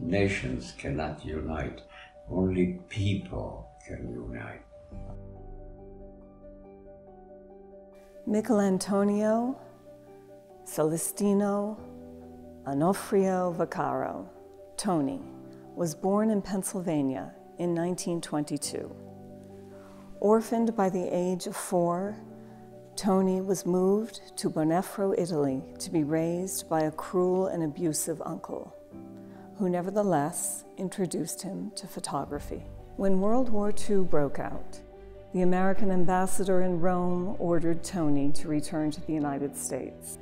Nations cannot unite, only people can unite. Michelantonio Celestino Onofrio Vaccaro, Tony, was born in Pennsylvania in 1922. Orphaned by the age of 4, Tony was moved to Bonefro, Italy, to be raised by a cruel and abusive uncle, who nevertheless introduced him to photography. When World War II broke out, the American ambassador in Rome ordered Tony to return to the United States.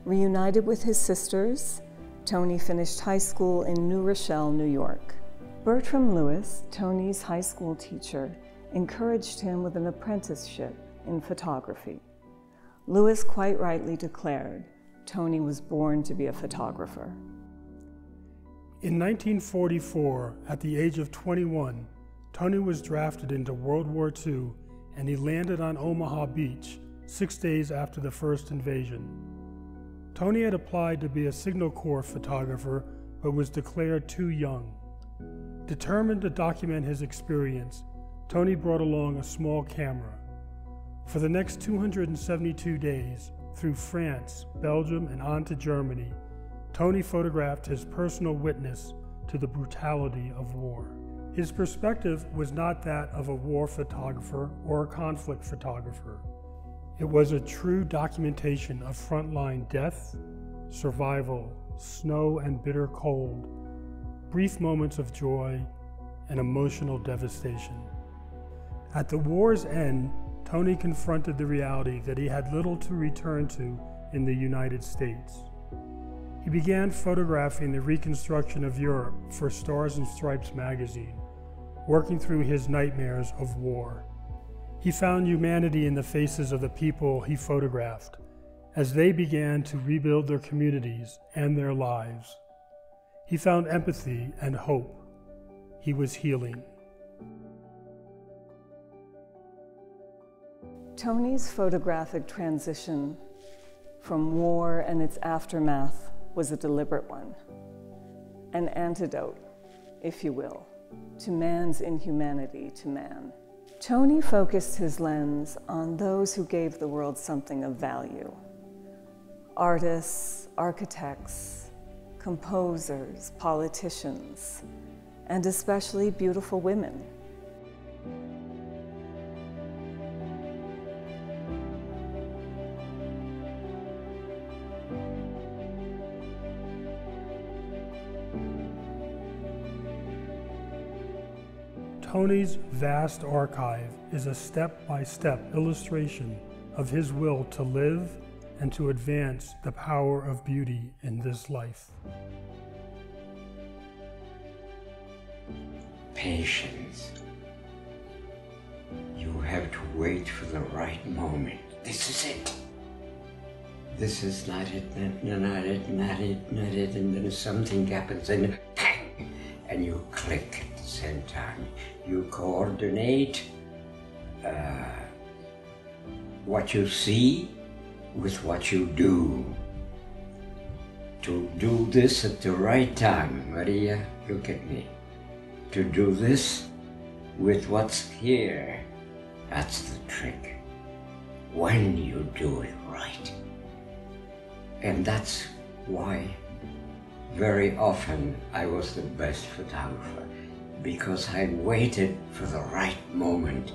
Reunited with his sisters, Tony finished high school in New Rochelle, New York. Bertram Lewis, Tony's high school teacher, encouraged him with an apprenticeship in photography. Lewis quite rightly declared Tony was born to be a photographer. In 1944, at the age of 21, Tony was drafted into World War II, and he landed on Omaha Beach 6 days after the first invasion. Tony had applied to be a Signal Corps photographer, but was declared too young. Determined to document his experience, Tony brought along a small camera. For the next 272 days, through France, Belgium, and on to Germany, Tony photographed his personal witness to the brutality of war. His perspective was not that of a war photographer or a conflict photographer. It was a true documentation of frontline death, survival, snow and bitter cold, brief moments of joy, and emotional devastation. At the war's end, Tony confronted the reality that he had little to return to in the United States. He began photographing the reconstruction of Europe for Stars and Stripes magazine, working through his nightmares of war. He found humanity in the faces of the people he photographed as they began to rebuild their communities and their lives. He found empathy and hope. He was healing. Tony's photographic transition from war and its aftermath was a deliberate one, an antidote, if you will, to man's inhumanity to man. Tony focused his lens on those who gave the world something of value: artists, architects, composers, politicians, and especially beautiful women. Tony's vast archive is a step-by-step illustration of his will to live and to advance the power of beauty in this life. Patience. You have to wait for the right moment. This is it. This is not it, not it, and then something happens and bang, and you click at the same time. You coordinate what you see with what you do. To do this at the right time, Maria, look at me. To do this with what's here, that's the trick. When you do it right. And that's why very often I was the best photographer, because I waited for the right moment